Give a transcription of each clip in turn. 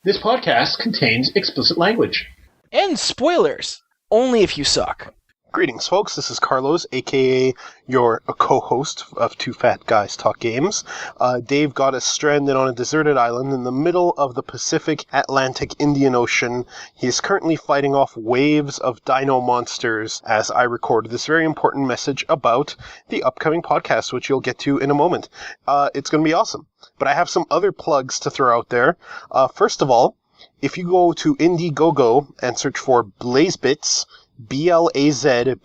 This podcast contains explicit language. And spoilers. Only if you suck. Greetings, folks. This is Carlos, a.k.a. your co-host of Two Fat Guys Talk Games. Dave got us stranded on a deserted island in the middle of the Pacific Atlantic Indian Ocean. He is currently fighting off waves of dino monsters as I record this very important message about the upcoming podcast, which you'll get to in a moment. It's going to be awesome. But I have some other plugs to throw out there. First of all, if you go to Indiegogo and search for BlazeBits, BLAZBITS,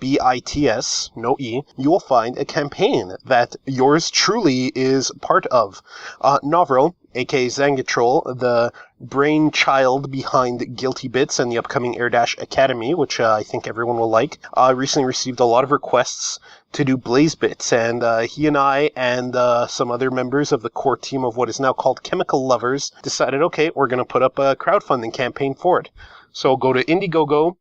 no E, you will find a campaign that yours truly is part of. Novril, aka Zangatrol, the brainchild behind Guilty Bits and the upcoming Air Dash Academy, which I think everyone will like, recently received a lot of requests to do Blaze Bits, and he and I and some other members of the core team of what is now called Chemical Lovers decided, okay, we're going to put up a crowdfunding campaign for it. So go to Indiegogo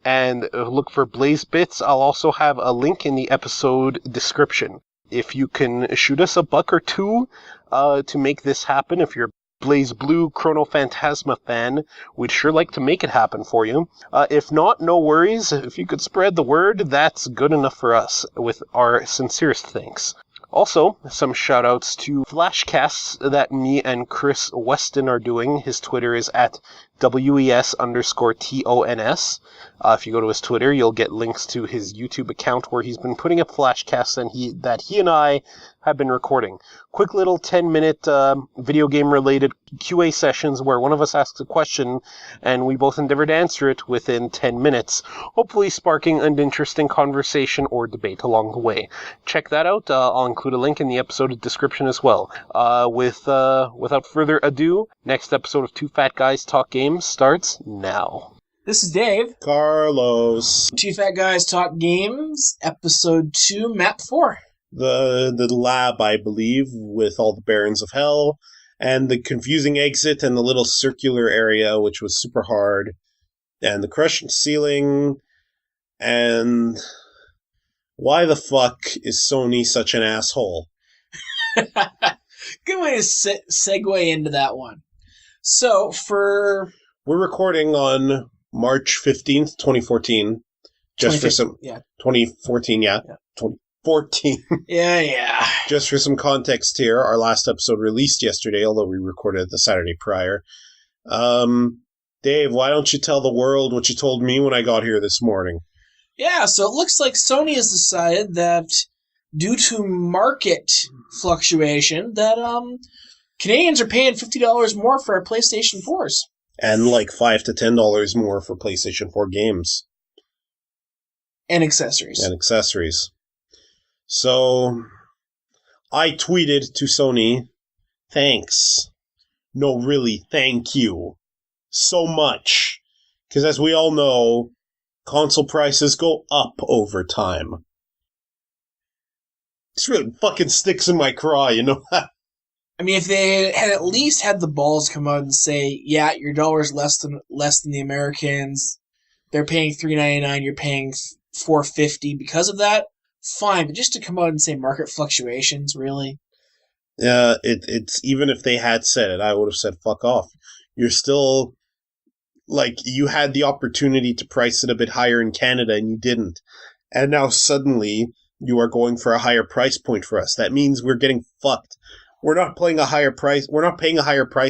and look for Blaze Bits. I'll also have a link in the episode description. If you can shoot us $1 or $2 to make this happen, if you're a Blaze Blue Chrono Phantasma fan, we'd sure like to make it happen for you. If not, no worries. If you could spread the word, that's good enough for us, with our sincerest thanks. Also, some shout-outs to flashcasts that me and Chris Weston are doing. His Twitter is at WES_TONS. If you go to his Twitter, you'll get links to his YouTube account where he's been putting up flashcasts that he and I have been recording. Quick little 10-minute video game-related QA sessions where one of us asks a question and we both endeavor to answer it within 10 minutes, hopefully sparking an interesting conversation or debate along the way. Check that out. I'll include a link in the episode description as well. Without further ado, next episode of Two Fat Guys Talk Games starts now. This is Dave. Carlos. Two Fat Guys Talk Games, Episode 2, Map 4. The lab, I believe, with all the Barons of Hell, and the confusing exit and the little circular area, which was super hard, and the crushed ceiling, and why the fuck is Sony such an asshole? Good way to segue into that one. So, We're recording on March 15th, 2014. Just for some... Yeah. 2014, yeah. 2014. Yeah. Just for some context here, our last episode released yesterday, although we recorded it the Saturday prior. Dave, why don't you tell the world what you told me when I got here this morning? Yeah, so it looks like Sony has decided that due to market fluctuation, that Canadians are paying $50 more for our PlayStation 4s. And like $5 to $10 more for PlayStation 4 games. And accessories. So, I tweeted to Sony, thanks. No, really, thank you. So much. Because as we all know, console prices go up over time. This really fucking sticks in my craw, you know that? I mean, if they had at least had the balls come out and say, yeah, your dollar's less than the Americans, they're paying $3.99, you're paying $4.50 because of that, fine. But just to come out and say market fluctuations, really? Yeah, it's even if they had said it, I would have said fuck off. You're still, like, you had the opportunity to price it a bit higher in Canada and you didn't. And now suddenly you are going for a higher price point for us. That means we're getting fucked. We're not paying a higher price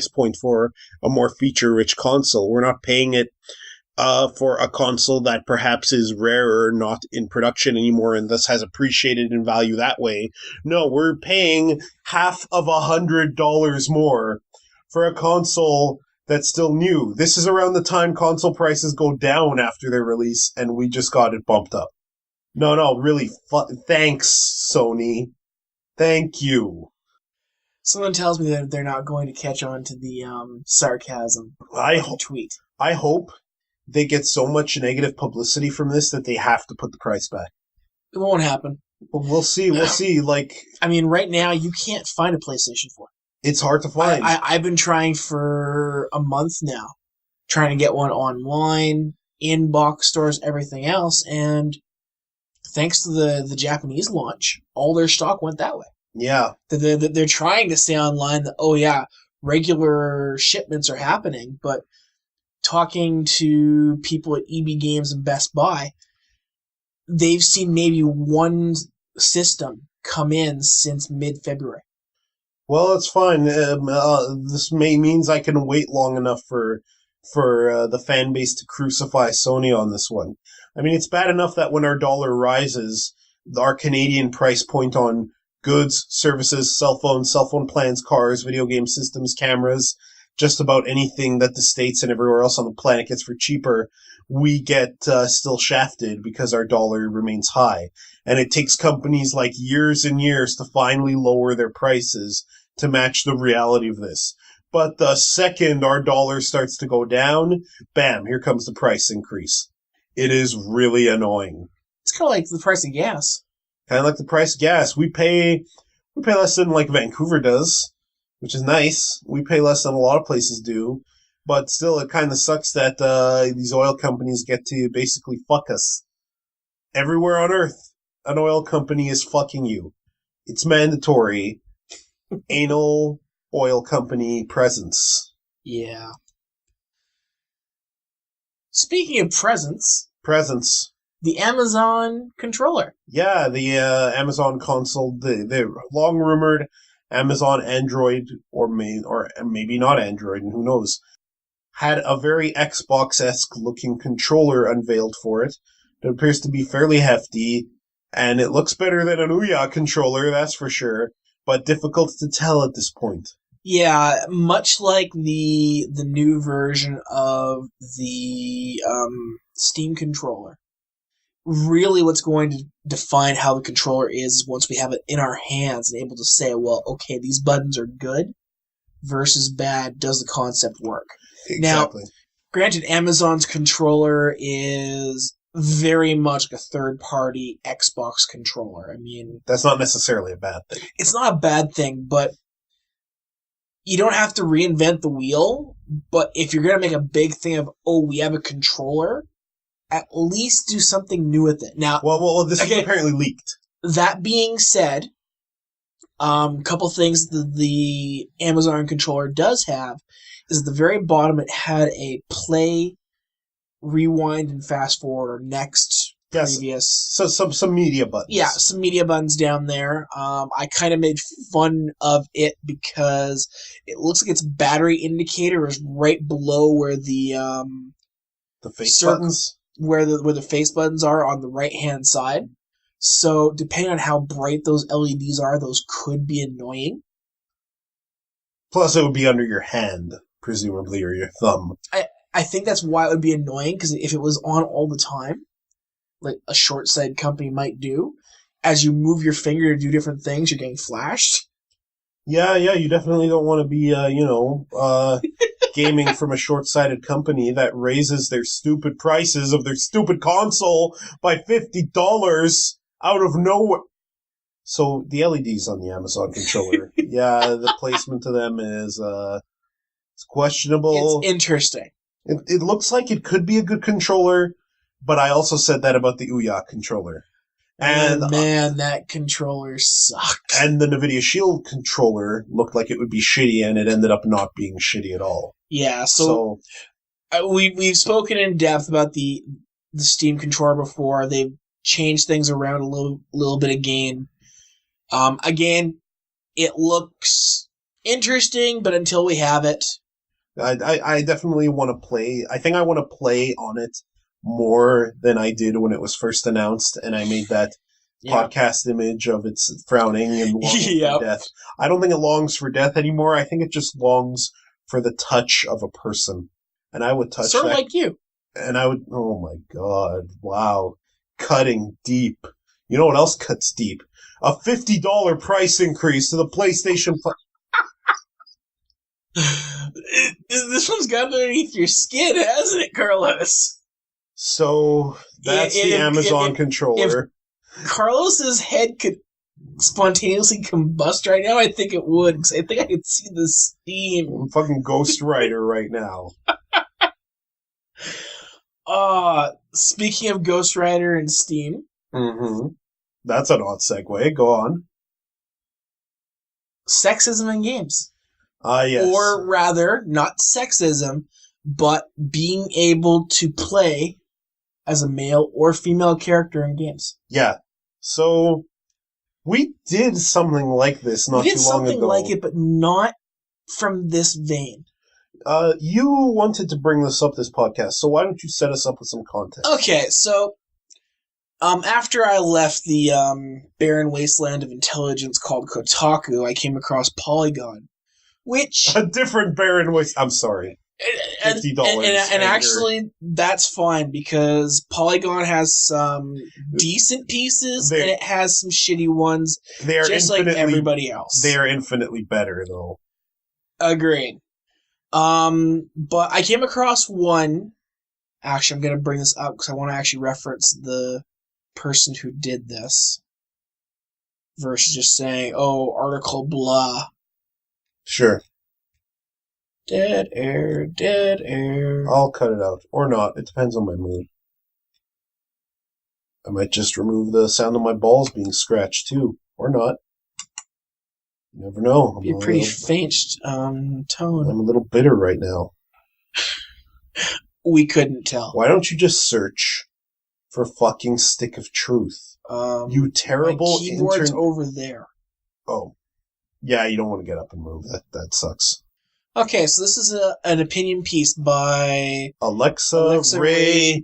point for a more feature-rich console. We're not paying it for a console that perhaps is rarer, not in production anymore, and thus has appreciated in value that way. No, we're paying half of $100 more for a console that's still new. This is around the time console prices go down after their release, and we just got it bumped up. No, really, thanks, Sony. Thank you. Someone tells me that they're not going to catch on to the sarcasm tweet. I hope they get so much negative publicity from this that they have to put the price back. It won't happen. But we'll see. Like, I mean, right now you can't find a PlayStation 4. It's hard to find. I've been trying for a month now, trying to get one online, in box stores, everything else, and thanks to the Japanese launch, all their stock went that way. Yeah. They're trying to say online that, oh yeah, regular shipments are happening, but talking to people at EB Games and Best Buy, they've seen maybe one system come in since mid-February. Well, it's fine. This means I can wait long enough for the fan base to crucify Sony on this one. I mean, it's bad enough that when our dollar rises, our Canadian price point on goods, services, cell phone plans, cars, video game systems, cameras, just about anything that the States and everywhere else on the planet gets for cheaper, we get still shafted because our dollar remains high. And it takes companies like years and years to finally lower their prices to match the reality of this. But the second our dollar starts to go down, bam, here comes the price increase. It is really annoying. It's kind of like the price of gas. Kind of like the price of gas. We pay less than like Vancouver does, which is nice. We pay less than a lot of places do. But still, it kind of sucks that these oil companies get to basically fuck us. Everywhere on Earth, an oil company is fucking you. It's mandatory. Anal oil company presence. Yeah. Speaking of presence, the Amazon controller. Yeah, the Amazon console, the long-rumored Amazon Android, or maybe not Android, and who knows, had a very Xbox-esque looking controller unveiled for it. It appears to be fairly hefty, and it looks better than an Ouya controller, that's for sure, but difficult to tell at this point. Yeah, much like the new version of the Steam controller. Really what's going to define how the controller is once we have it in our hands and able to say, well, okay, these buttons are good versus bad. Does the concept work? Exactly. Now, granted, Amazon's controller is very much like a third-party Xbox controller. I mean, that's not necessarily a bad thing. It's not a bad thing, but you don't have to reinvent the wheel. But if you're going to make a big thing of, oh, we have a controller, at least do something new with it. Now, well, this is apparently leaked. That being said, a couple things that the Amazon controller does have is at the very bottom it had a play, rewind, and fast forward or next, previous. So some media buttons. Yeah, some media buttons down there. I kind of made fun of it because it looks like its battery indicator is right below where the face buttons, where the face buttons are on the right hand side. So depending on how bright those LEDs are, those could be annoying. Plus, it would be under your hand, presumably, or your thumb. I think that's why it would be annoying, because if it was on all the time, like a short-sighted company might do, as you move your finger to do different things, you're getting flashed. Yeah, you definitely don't want to be, gaming from a short-sighted company that raises their stupid prices of their stupid console by $50 out of nowhere. So the LEDs on the Amazon controller, yeah, the placement of them is it's questionable. It's interesting. It looks like it could be a good controller, but I also said that about the Ouya controller. And man, that controller sucked. And the NVIDIA Shield controller looked like it would be shitty, and it ended up not being shitty at all. Yeah, so we've spoken in depth about the Steam controller before. They've changed things around a little bit again. Again, it looks interesting, but until we have it, I definitely want to play. I think I want to play on it more than I did when it was first announced, and I made that podcast image of its frowning and longing for death. I don't think it longs for death anymore. I think it just longs for the touch of a person. And I would touch sort of like you. And I would, oh my god, wow. Cutting deep. You know what else cuts deep? A $50 price increase to the PlayStation 5. This one's got underneath your skin, hasn't it, Carlos? So, that's the Amazon controller. If Carlos's head could spontaneously combust right now, I think it would, because I think I could see the steam. I'm fucking Ghost Rider right now. Speaking of Ghost Rider and Steam. Mm-hmm. That's an odd segue. Go on. Sexism in games. Yes. Or rather, not sexism, but being able to play as a male or female character in games. Yeah. So, we did something like this not too long ago. We did something like it, but not from this vein. You wanted to bring this up this podcast, so why don't you set us up with some context? Okay, so after I left the barren wasteland of intelligence called Kotaku, I came across Polygon, which A different barren waste. I'm sorry. $50. And actually, that's fine because Polygon has some decent pieces and it has some shitty ones, just like everybody else. They are infinitely better, though. Agreed. But I came across one. Actually, I'm going to bring this up because I want to actually reference the person who did this versus just saying, oh, article blah. Sure. Dead air, dead air. I'll cut it out. Or not. It depends on my mood. I might just remove the sound of my balls being scratched, too. Or not. You never know. Be a pretty faint tone. I'm a little bitter right now. We couldn't tell. Why don't you just search for fucking Stick of Truth? You terrible my keyboard's over there. Oh. Yeah, you don't want to get up and move. That sucks. Okay, so this is an opinion piece by Alexa Ray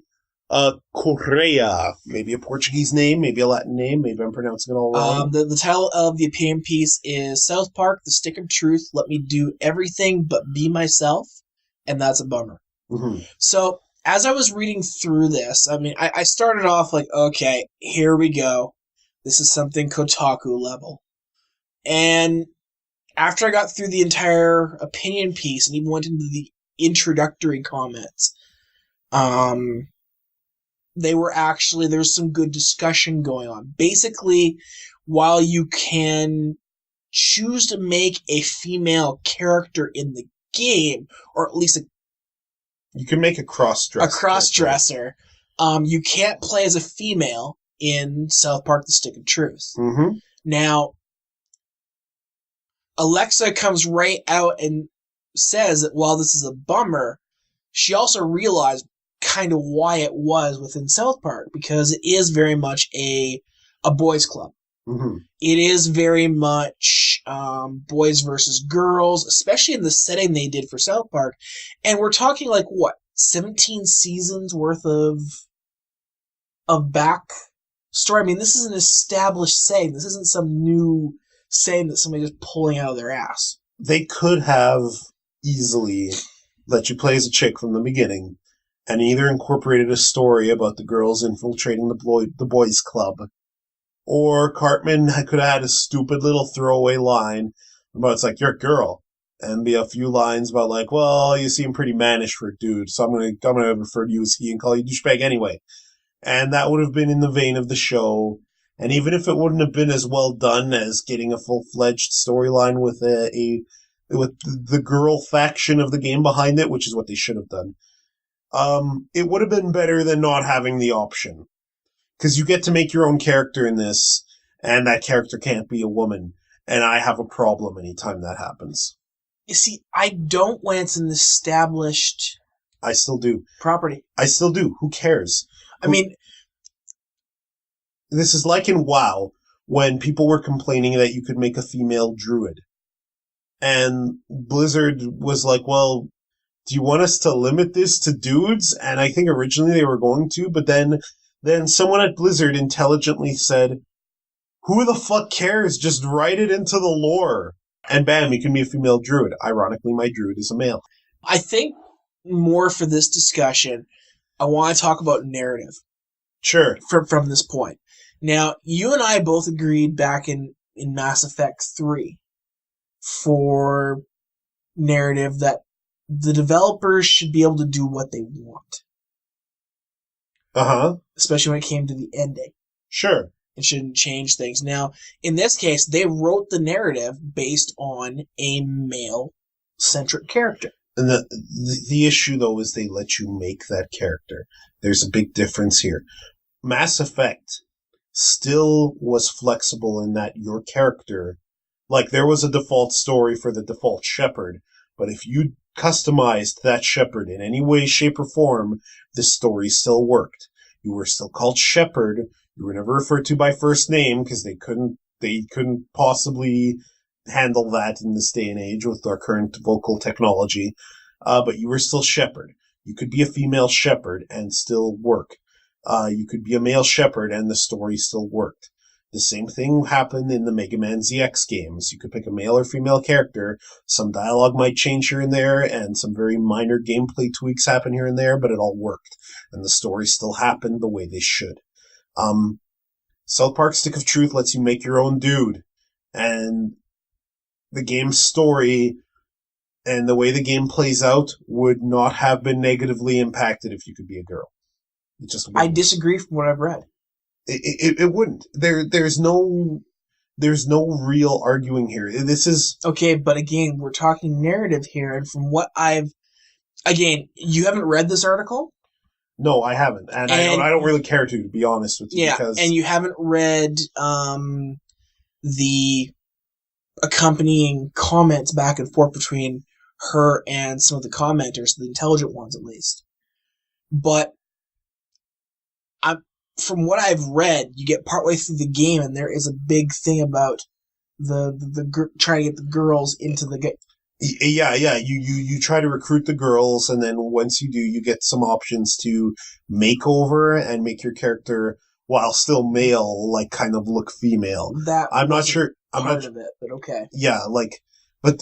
Correa. Maybe a Portuguese name, maybe a Latin name, maybe I'm pronouncing it all wrong. The title of the opinion piece is South Park, The Stick of Truth, Let Me Do Everything But Be Myself, and that's a bummer. Mm-hmm. So, as I was reading through this, I mean, I started off like, okay, here we go. This is something Kotaku level. And after I got through the entire opinion piece and even went into the introductory comments, there's some good discussion going on. Basically, while you can choose to make a female character in the game, or at least you can make a cross-dresser. A cross-dresser. You can't play as a female in South Park: The Stick of Truth. Mm-hmm. Now, Alexa comes right out and says that while this is a bummer, she also realized kind of why it was within South Park, because it is very much a boys' club. Mm-hmm. It is very much boys versus girls, especially in the setting they did for South Park. And we're talking like, what, 17 seasons worth of back story? I mean, this is an established saying. This isn't some new saying that somebody's just pulling out of their ass. They could have easily let you play as a chick from the beginning and either incorporated a story about the girls infiltrating the boys' club, or Cartman could have had a stupid little throwaway line about, it's like, you're a girl, and be a few lines about like, well, you seem pretty mannish for a dude, so I'm gonna refer to you as he and call you douchebag anyway. And that would have been in the vein of the show. And even if it wouldn't have been as well done as getting a full-fledged storyline with with the girl faction of the game behind it, which is what they should have done, it would have been better than not having the option. Because you get to make your own character in this, and that character can't be a woman. And I have a problem anytime that happens. You see, I don't when it's an established... I still do. Property. I still do. Who cares? I mean... This is like in WoW, when people were complaining that you could make a female druid. And Blizzard was like, well, do you want us to limit this to dudes? And I think originally they were going to, but then someone at Blizzard intelligently said, who the fuck cares? Just write it into the lore. And bam, you can be a female druid. Ironically, my druid is a male. I think more for this discussion, I want to talk about narrative. Sure. From this point. Now, you and I both agreed back in Mass Effect 3 for narrative that the developers should be able to do what they want. Uh-huh. Especially when it came to the ending. Sure. It shouldn't change things. Now, in this case, they wrote the narrative based on a male-centric character. And the issue, though, is they let you make that character. There's a big difference here. Mass Effect still was flexible in that your character Like, there was a default story for the default shepherd, but if you customized that shepherd in any way, shape, or form, the story still worked. You were still called shepherd. You were never referred to by first name because they couldn't possibly handle that in this day and age with our current vocal technology. But you were still shepherd. You could be a female shepherd and still work. You could be a male shepherd and the story still worked. The same thing happened in the Mega Man ZX games. You could pick a male or female character. Some dialogue might change here and there, and some very minor gameplay tweaks happen here and there, but it all worked. And the story still happened the way they should. South Park Stick of Truth lets you make your own dude. And the game's story and the way the game plays out would not have been negatively impacted if you could be a girl. It just wouldn't. I disagree from what I've read. It wouldn't. There's no real arguing here. This is okay, but again, we're talking narrative here, and from what you haven't read this article? No, I haven't, and I don't really care to be honest with you. Yeah, because and you haven't read the accompanying comments back and forth between her and some of the commenters, the intelligent ones at least. But from what I've read, you get partway through the game, and there is a big thing about the trying to get the girls into the game. Yeah. You try to recruit the girls, and then once you do, you get some options to make over and make your character, while still male, like kind of look female. I'm not sure. I'm not of it, but okay. Yeah, but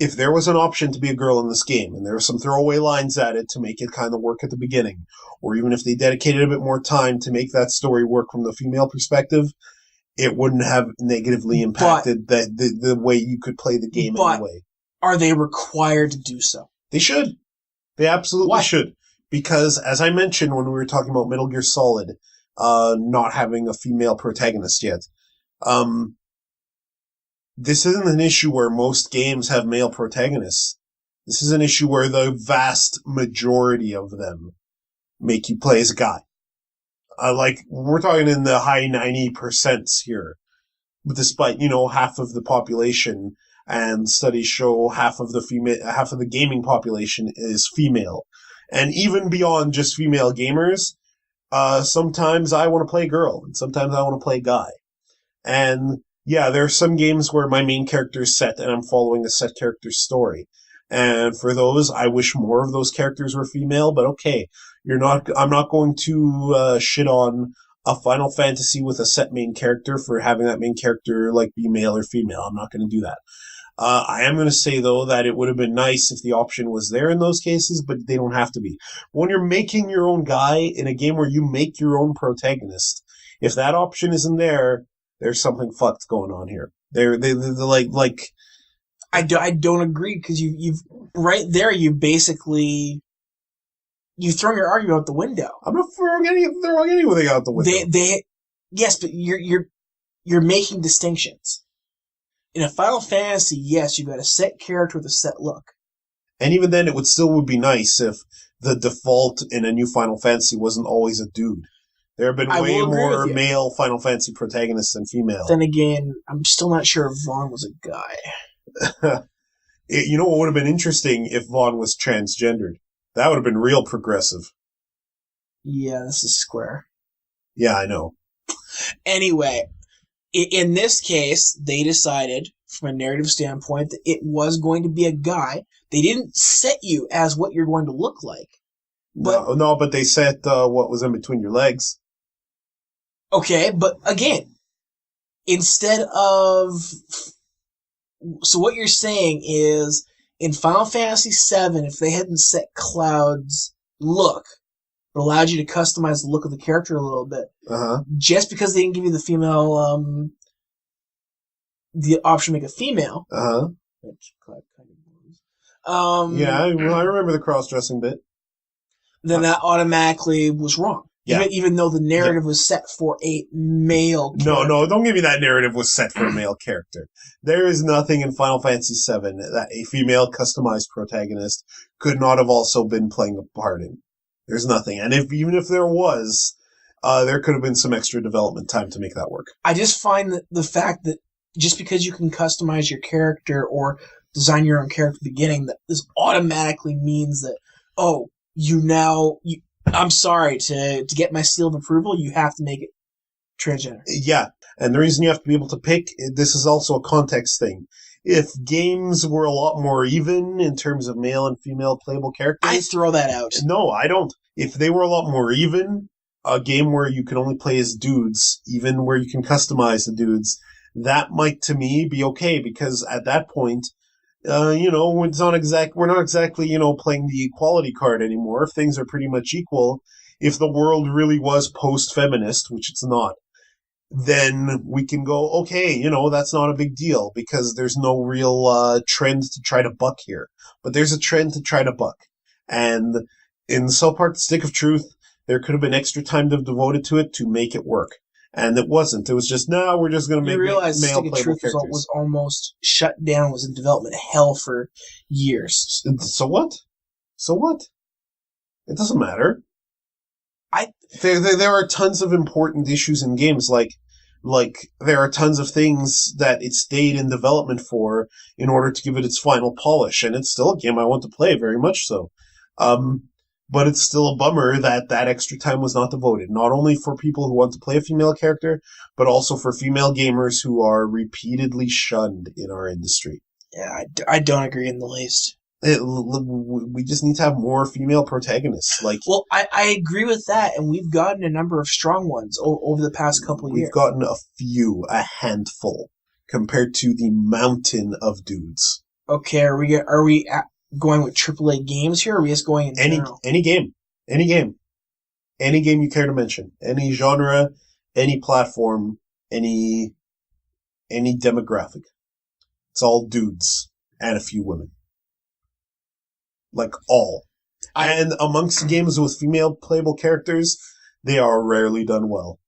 if there was an option to be a girl in this game, and there were some throwaway lines at it to make it kind of work at the beginning, or even if they dedicated a bit more time to make that story work from the female perspective, it wouldn't have negatively impacted the way you could play the game anyway. Are they required to do so? They should. They absolutely should. Because, as I mentioned when we were talking about Metal Gear Solid, not having a female protagonist yet, this isn't an issue where most games have male protagonists. This is an issue where the vast majority of them make you play as a guy. We're talking in the high 90% here. But despite, half of the population, and studies show half of the gaming population is female. And even beyond just female gamers, sometimes I want to play girl, and sometimes I want to play guy. And yeah, there are some games where my main character is set and I'm following a set character's story. And for those, I wish more of those characters were female, but okay. I'm not going to shit on a Final Fantasy with a set main character for having that main character be male or female. I'm not going to do that. I am going to say, though, that it would have been nice if the option was there in those cases, but they don't have to be. When you're making your own guy in a game where you make your own protagonist, if that option isn't there, there's something fucked going on here. They're like. I don't agree, because you've right there. You've thrown your argument out the window. I'm not throwing anything out the window. Yes, but you're making distinctions. In a Final Fantasy, yes, you've got a set character with a set look. And even then, it would be nice if the default in a new Final Fantasy wasn't always a dude. There have been way more male Final Fantasy protagonists than female. Then again, I'm still not sure if Vaughn was a guy. You know what would have been interesting if Vaughn was transgendered? That would have been real progressive. Yeah, this is square. Yeah, I know. Anyway, in this case, they decided, from a narrative standpoint, that it was going to be a guy. They didn't set you as what you're going to look like. But they set what was in between your legs. Okay, but again, instead of... So what you're saying is, in Final Fantasy VII, if they hadn't set Cloud's look, it allowed you to customize the look of the character a little bit. Just because they didn't give you the female, the option to make a female. Which Cloud kind of was. Yeah, I remember the cross-dressing bit. Then that automatically was wrong. Yeah. Even though the narrative was set for a male character. No, don't give me that narrative was set for a male character. There is nothing in Final Fantasy VII that a female customized protagonist could not have also been playing a part in. There's nothing. And even if there was, there could have been some extra development time to make that work. I just find that the fact that just because you can customize your character or design your own character at the beginning, that this automatically means that, I'm sorry, to get my seal of approval, you have to make it transgender. Yeah, and the reason you have to be able to pick, this is also a context thing. If games were a lot more even in terms of male and female playable characters... I throw that out. No, I don't. If they were a lot more even, a game where you can only play as dudes, even where you can customize the dudes, that might, to me, be okay, because at that point, we're not exactly, playing the equality card anymore. If things are pretty much equal, if the world really was post-feminist, which it's not, then we can go, okay, that's not a big deal, because there's no real trend to try to buck here. But there's a trend to try to buck. And in South Park: The Stick of Truth, there could have been extra time devoted to it to make it work. And it wasn't. It was just, we're just going to make male playable characters. You realize Stick of Truth was almost shut down, was in development hell for years. So what? It doesn't matter. There are tons of important issues in games, like there are tons of things that it stayed in development for in order to give it its final polish, and it's still a game I want to play, very much so. But it's still a bummer that extra time was not devoted, not only for people who want to play a female character, but also for female gamers who are repeatedly shunned in our industry. Yeah, I don't agree in the least. We just need to have more female protagonists. Well, I agree with that, and we've gotten a number of strong ones over the past couple of years. We've gotten a handful, compared to the mountain of dudes. Okay, are we going with AAA games here, or are we just going in general? Any game you care to mention, any genre, any platform, any demographic. It's all dudes and a few women. All. And amongst games with female playable characters, they are rarely done well.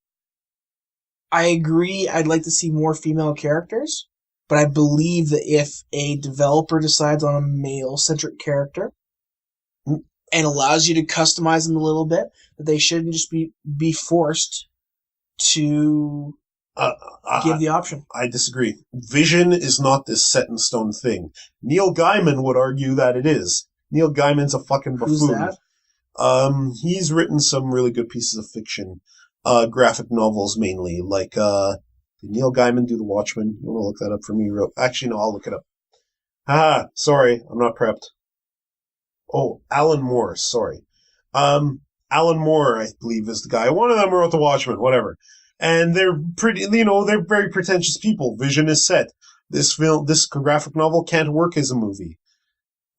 I agree. I'd like to see more female characters, but I believe that if a developer decides on a male-centric character and allows you to customize them a little bit, that they shouldn't just be forced to give the option. I disagree. Vision is not this set-in-stone thing. Neil Gaiman would argue that it is. Neil Gaiman's a fucking buffoon. Who's that? He's written some really good pieces of fiction, graphic novels mainly. Did Neil Gaiman do The Watchmen? You want to look that up for me? Actually, no, I'll look it up. Sorry, I'm not prepped. Oh, Alan Moore, sorry. Alan Moore, I believe, is the guy. One of them wrote The Watchmen, whatever. And they're they're very pretentious people. Vision is set. This graphic novel can't work as a movie.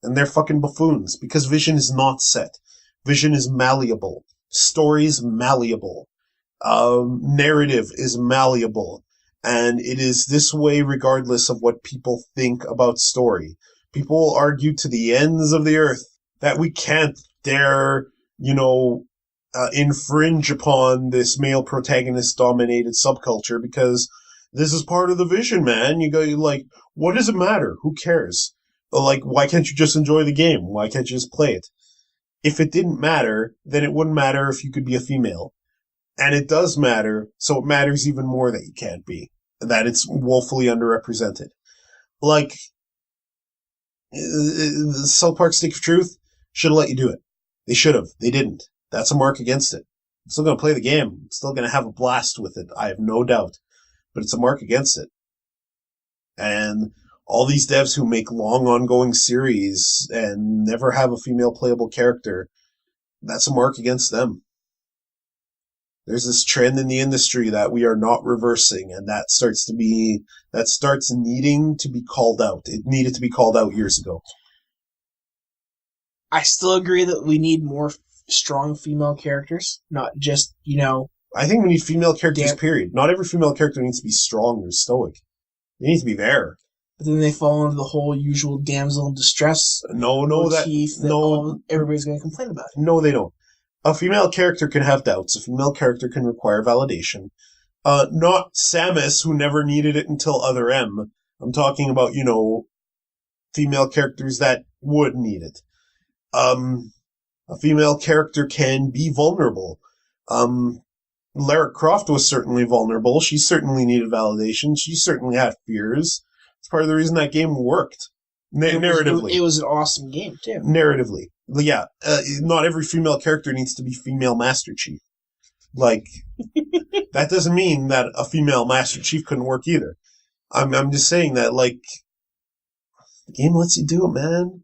And they're fucking buffoons, because Vision is not set. Vision is malleable. Story's malleable. Narrative is malleable. And it is this way regardless of what people think about story. People will argue to the ends of the earth that we can't dare, infringe upon this male protagonist-dominated subculture, because this is part of the Vision, man. You go, what does it matter? Who cares? Why can't you just enjoy the game? Why can't you just play it? If it didn't matter, then it wouldn't matter if you could be a female. And it does matter, so it matters even more that you can't be. That it's woefully underrepresented. South Park: Stick of Truth should have let you do it. They should have. They didn't. That's a mark against it. I'm still going to play the game. I'm still going to have a blast with it. I have no doubt. But it's a mark against it. And all these devs who make long ongoing series and never have a female playable character, that's a mark against them. There's this trend in the industry that we are not reversing, and that starts needing to be called out. It needed to be called out years ago. I still agree that we need more strong female characters, not just, I think we need female characters, period. Not every female character needs to be strong or stoic. They need to be there. But then they fall into the whole usual damsel in distress motif that everybody's going to complain about. No, they don't. A female character can have doubts. A female character can require validation. Not Samus, who never needed it until Other M. I'm talking about, female characters that would need it. A female character can be vulnerable. Lara Croft was certainly vulnerable. She certainly needed validation. She certainly had fears. It's part of the reason that game worked. Narratively. It was an awesome game, too. Narratively. Yeah, not every female character needs to be female Master Chief. Like, that doesn't mean that a female Master Chief couldn't work either. I'm just saying that, like, the game lets you do it, man.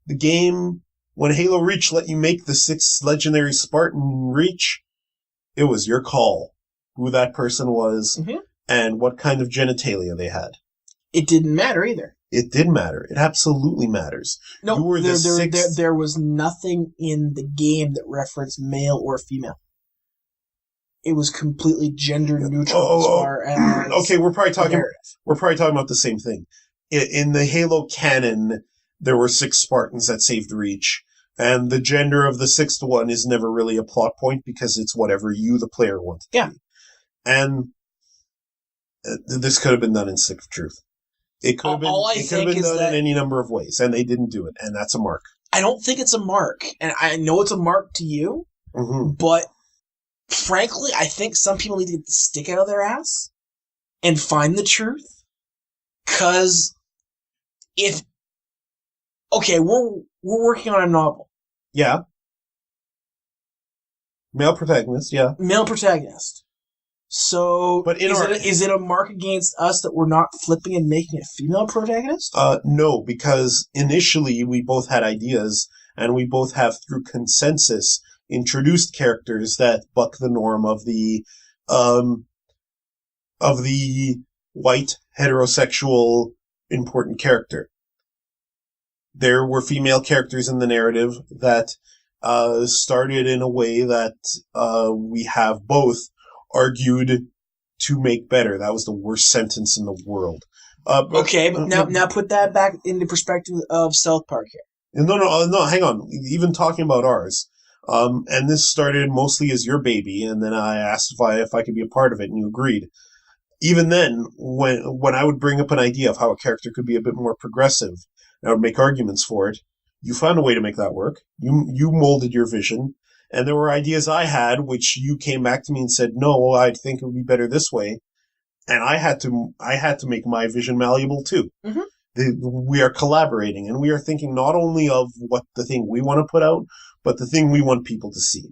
The game, when Halo Reach let you make the 6th legendary Spartan Reach, it was your call who that person was and what kind of genitalia they had. It didn't matter either. It did matter. It absolutely matters. No, there was nothing in the game that referenced male or female. It was completely gender neutral as far as okay, we're probably talking about the same thing. In the Halo canon, there were 6 Spartans that saved Reach, and the gender of the 6th one is never really a plot point because it's whatever you, the player, want it to be. And this could have been done in Stick of Truth. It could have been done in any number of ways, and they didn't do it, and that's a mark. I don't think it's a mark, and I know it's a mark to you, but frankly, I think some people need to get the stick out of their ass and find the truth. Because we're working on a novel. Yeah. Male protagonist, yeah. Male protagonist. So, but is it a mark against us that we're not flipping and making a female protagonist? No, because initially we both had ideas, and we both have, through consensus, introduced characters that buck the norm of the white, heterosexual, important character. There were female characters in the narrative that started in a way that we have both argued to make better. That was the worst sentence in the world. But now put that back into perspective of South Park here. No, hang on. Even talking about ours, and this started mostly as your baby, and then I asked if I could be a part of it, and you agreed. Even then, when I would bring up an idea of how a character could be a bit more progressive, and I would make arguments for it, you found a way to make that work. You molded your vision. And there were ideas I had, which you came back to me and said, no, I think it would be better this way. And I had to make my vision malleable too. We are collaborating, and we are thinking not only of what the thing we want to put out, but the thing we want people to see.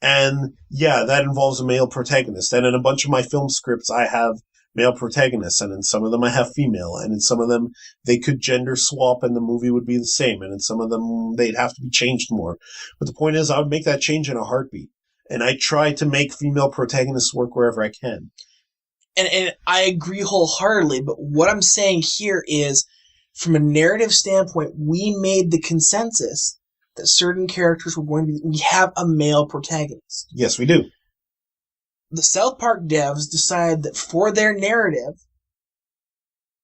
And yeah, that involves a male protagonist. And in a bunch of my film scripts, I have male protagonists, and in some of them I have female, and in some of them they could gender swap and the movie would be the same, and in some of them they'd have to be changed more. But the point is, I would make that change in a heartbeat, and I try to make female protagonists work wherever I can. And I agree wholeheartedly, but what I'm saying here is, from a narrative standpoint, we made the consensus that certain characters were going to be... We have a male protagonist. Yes, we do. The South Park devs decided that for their narrative,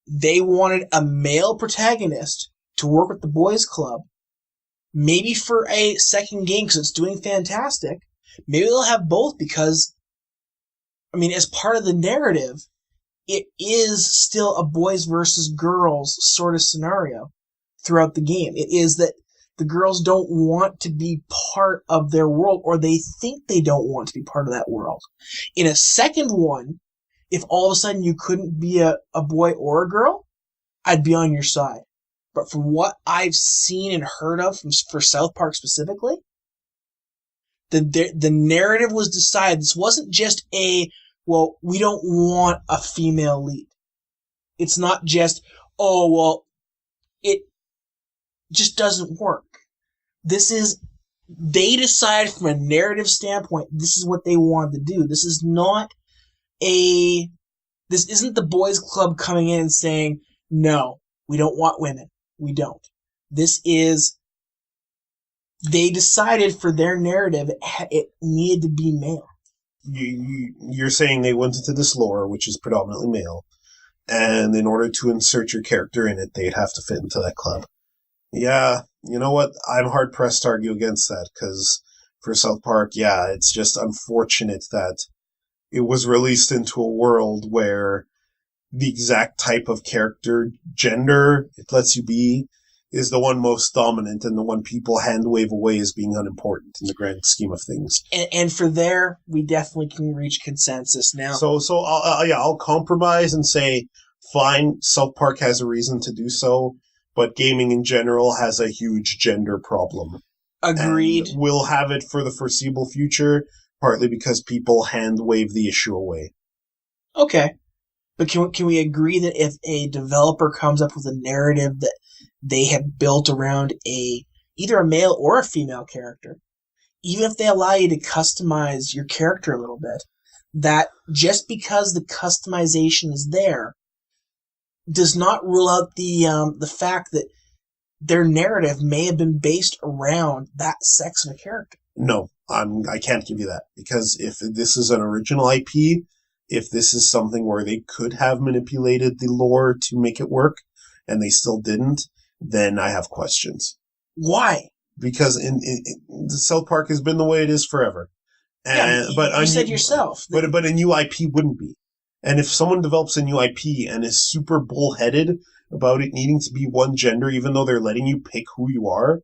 they wanted a male protagonist to work with the boys club, maybe for a second game because it's doing fantastic. Maybe they'll have both because, as part of the narrative, it is still a boys versus girls sort of scenario throughout the game. It is that the girls don't want to be part of their world, or they think they don't want to be part of that world. In a second one, if all of a sudden you couldn't be a boy or a girl, I'd be on your side. But from what I've seen and heard of for South Park specifically, the narrative was decided. This wasn't just we don't want a female lead. It's not just, it just doesn't work. They decided from a narrative standpoint, this is what they wanted to do. This isn't the boys club coming in and saying, no, we don't want women. We don't. They decided for their narrative, it needed to be male. You're saying they went into this lore, which is predominantly male, and in order to insert your character in it, they'd have to fit into that club. Yeah, you know what? I'm hard-pressed to argue against that, because for South Park, yeah, it's just unfortunate that it was released into a world where the exact type of character, gender it lets you be, is the one most dominant and the one people hand wave away as being unimportant in the grand scheme of things. And for there, we definitely can reach consensus now. So I'll compromise and say, fine, South Park has a reason to do so, but gaming in general has a huge gender problem. Agreed. And we'll have it for the foreseeable future, partly because people hand wave the issue away. Okay. But can we agree that if a developer comes up with a narrative that they have built around either a male or a female character, even if they allow you to customize your character a little bit, that just because the customization is there does not rule out the fact that their narrative may have been based around that sex of a character? No, I can't give you that, because if this is an original IP, if this is something where they could have manipulated the lore to make it work, and they still didn't, then I have questions. Why? Because in the South Park has been the way it is forever. And, yeah, you said yourself. But a new IP wouldn't be. And if someone develops a new IP and is super bullheaded about it needing to be one gender, even though they're letting you pick who you are,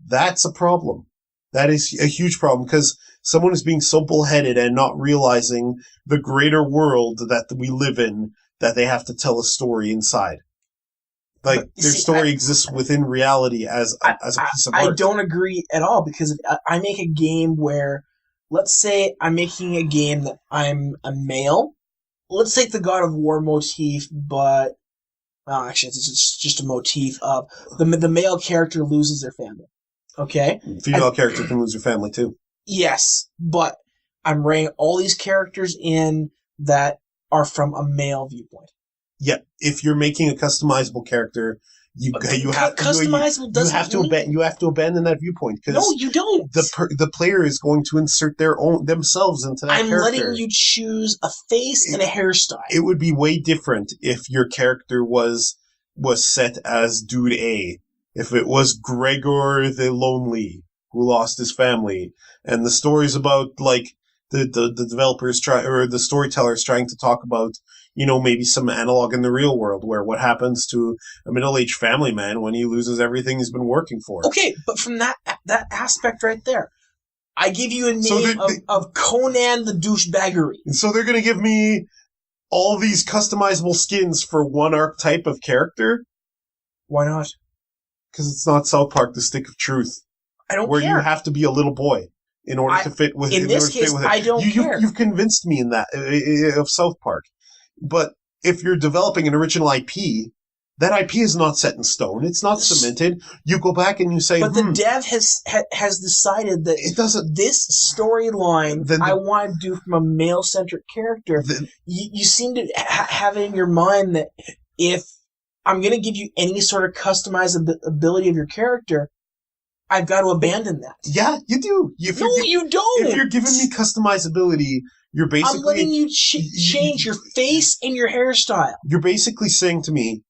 that's a problem. That is a huge problem, because someone is being so bullheaded and not realizing the greater world that we live in, that they have to tell a story inside. Like, their story exists within reality as a piece of art. I don't agree at all, because if I make a game where, let's say I'm making a game that I'm a male. Let's take the God of War motif, but actually it's just a motif of the male character loses their family. Okay? Female character can lose her family too. Yes, but I'm writing all these characters in that are from a male viewpoint. Yeah, if you're making a customizable character, you have to abandon that viewpoint. No, you don't. The player is going to insert themselves into that character. I'm letting you choose a face and a hairstyle. It would be way different if your character was set as Dude A. If it was Gregor the Lonely, who lost his family, and the story's about, like, the developers the storytellers trying to talk about, maybe some analog in the real world, where what happens to a middle-aged family man when he loses everything he's been working for. Okay, but from that aspect right there, I give you a name of Conan the Douchebaggery. And so they're going to give me all these customizable skins for one archetype of character? Why not? Because it's not South Park, the Stick of Truth. I don't care. Where you have to be a little boy in order to fit with it. In this case, I don't care. You've convinced me in that, of South Park. But if you're developing an original IP, that IP is not set in stone. It's not cemented. You go back and you say, but the dev has decided that it doesn't. This storyline I want to do from a male-centric character. You seem to have it in your mind that if I'm going to give you any sort of customizability of your character, I've got to abandon that. Yeah, you do. You don't. If you're giving me customizability, you're basically... I'm letting you change your face and your hairstyle. You're basically saying to me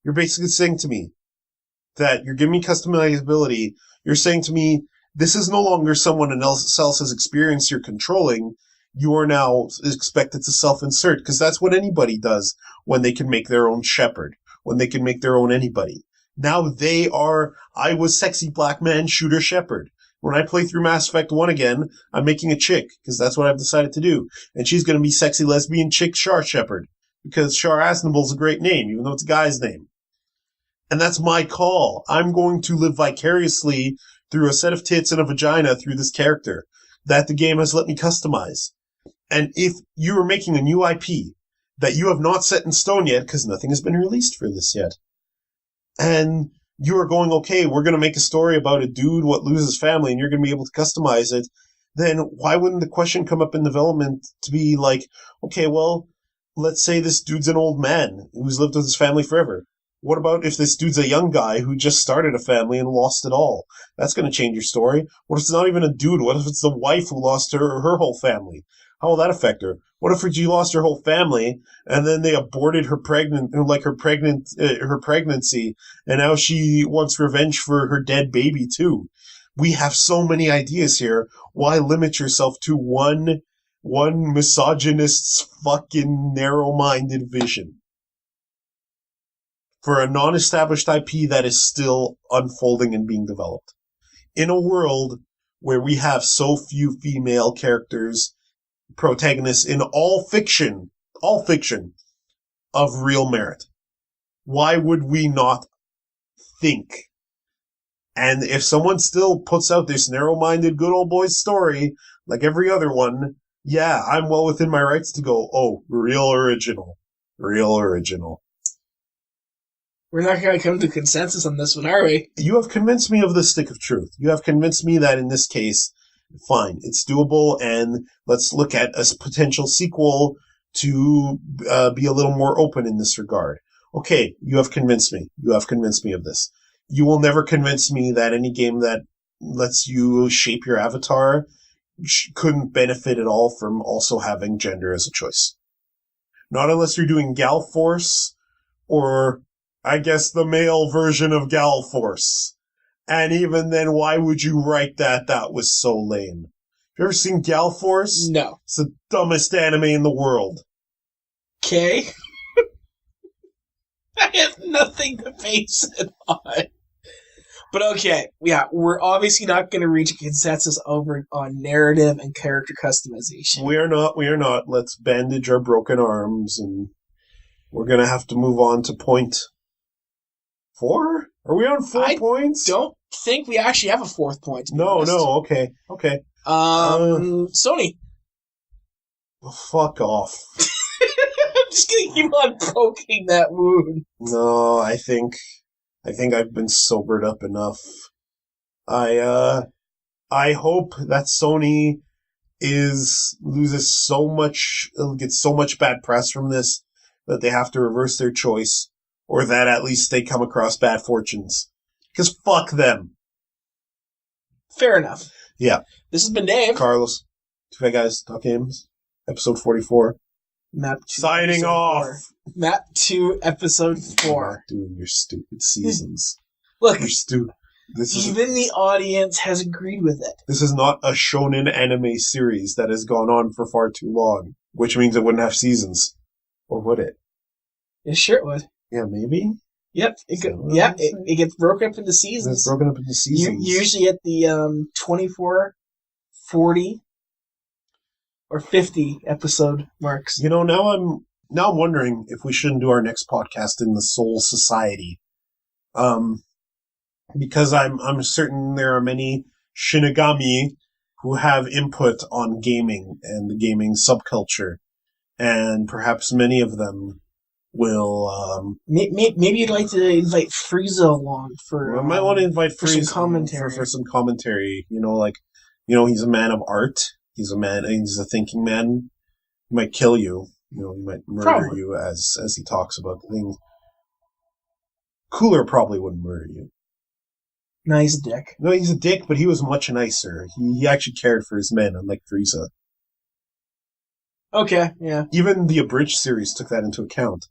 that you're giving me customizability. You're saying to me, this is no longer someone else's experience you're controlling. You are now expected to self-insert, because that's what anybody does when they can make their own shepherd, when they can make their own anybody. Now they are, I was sexy black man shooter shepherd. When I play through Mass Effect 1 again, I'm making a chick, because that's what I've decided to do. And she's going to be sexy lesbian chick Char Shepherd, because Char Aznable's a great name, even though it's a guy's name. And that's my call. I'm going to live vicariously through a set of tits and a vagina through this character that the game has let me customize. And if you are making a new IP that you have not set in stone yet, because nothing has been released for this yet, and you are going, okay, we're going to make a story about a dude what loses family, and you're going to be able to customize it, then why wouldn't the question come up in development to be like, okay, well, let's say this dude's an old man who's lived with his family forever. What about if this dude's a young guy who just started a family and lost it all? That's going to change your story. What if it's not even a dude? What if it's the wife who lost her whole family? How will that affect her? What if she lost her whole family and then they aborted her pregnancy, and now she wants revenge for her dead baby too? We have so many ideas here. Why limit yourself to one misogynist's fucking narrow-minded vision? for a non-established IP that is still unfolding and being developed. In a world where we have so few female characters, protagonists in all fiction of real merit, why would we not think? And if someone still puts out this narrow-minded good old boy story, like every other one, yeah, I'm well within my rights to go, oh, real original. Real original. We're not going to come to consensus on this one, are we? You have convinced me of the stick of truth. You have convinced me that in this case, fine, it's doable, and let's look at a potential sequel to be a little more open in this regard. Okay, you have convinced me. You have convinced me of this. You will never convince me that any game that lets you shape your avatar couldn't benefit at all from also having gender as a choice. Not unless you're doing Gal Force, or I guess the male version of Gal Force. And even then, why would you write that? That was so lame. Have you ever seen Gal Force? No. It's the dumbest anime in the world. Okay. I have nothing to base it on. But okay, yeah, we're obviously not going to reach a consensus over on narrative and character customization. We are not. Let's bandage our broken arms, and we're going to have to move on to point 4? Are we on 4 points? Don't think we actually have a fourth point. No, okay. Sony. Well, fuck off. I'm just going to keep on poking that wound. No, I think I've been sobered up enough. I hope that Sony gets so much bad press from this that they have to reverse their choice, or that at least they come across bad fortunes. Because fuck them. Fair enough. Yeah. This has been Dave. Carlos. Two Fat Guys Talk Games. Episode 44. Map 2, Signing off. 4. Map 2, Episode 4. You're not doing your stupid seasons. Look, You're stupid. Even the audience has agreed with it. This is not a shonen anime series that has gone on for far too long, which means it wouldn't have seasons. Or would it? Yeah, sure it would. Yeah, maybe? Yep, it gets broken up into seasons. It's broken up into seasons. Usually at the 24, 40, or 50 episode marks. You know, now I'm wondering if we shouldn't do our next podcast in the Soul Society. Because I'm certain there are many Shinigami who have input on gaming and the gaming subculture, and perhaps many of them will. Maybe you'd like to invite Frieza along for. I might want to invite Frieza some commentary. For some commentary. He's a man of art. He's a thinking man. He might kill you. He might murder you as he talks about the things. Cooler probably wouldn't murder you. No, he's a dick. No, he's a dick, but he was much nicer. He actually cared for his men, unlike Frieza. Okay, yeah. Even the abridged series took that into account,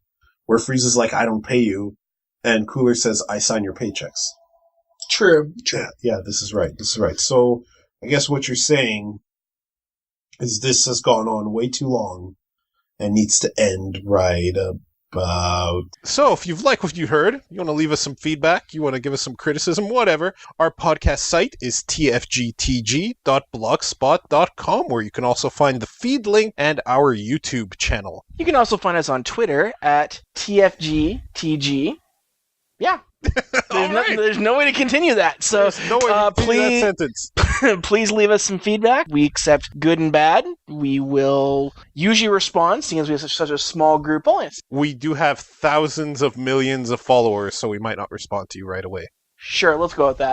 where Frieza's like, I don't pay you, and Cooler says, I sign your paychecks. True. Yeah, this is right. So, I guess what you're saying is this has gone on way too long and needs to end right about... So, if you've liked what you heard, you want to leave us some feedback, you want to give us some criticism, whatever, our podcast site is tfgtg.blogspot.com, where you can also find the feed link and our YouTube channel. You can also find us on Twitter at tfgtg. Yeah. There's no way to continue that. So There's no way to continue that sentence. Please leave us some feedback. We accept good and bad. We will usually respond, seeing as we have such a small group audience. We do have thousands of millions of followers, so we might not respond to you right away. Sure, let's go with that.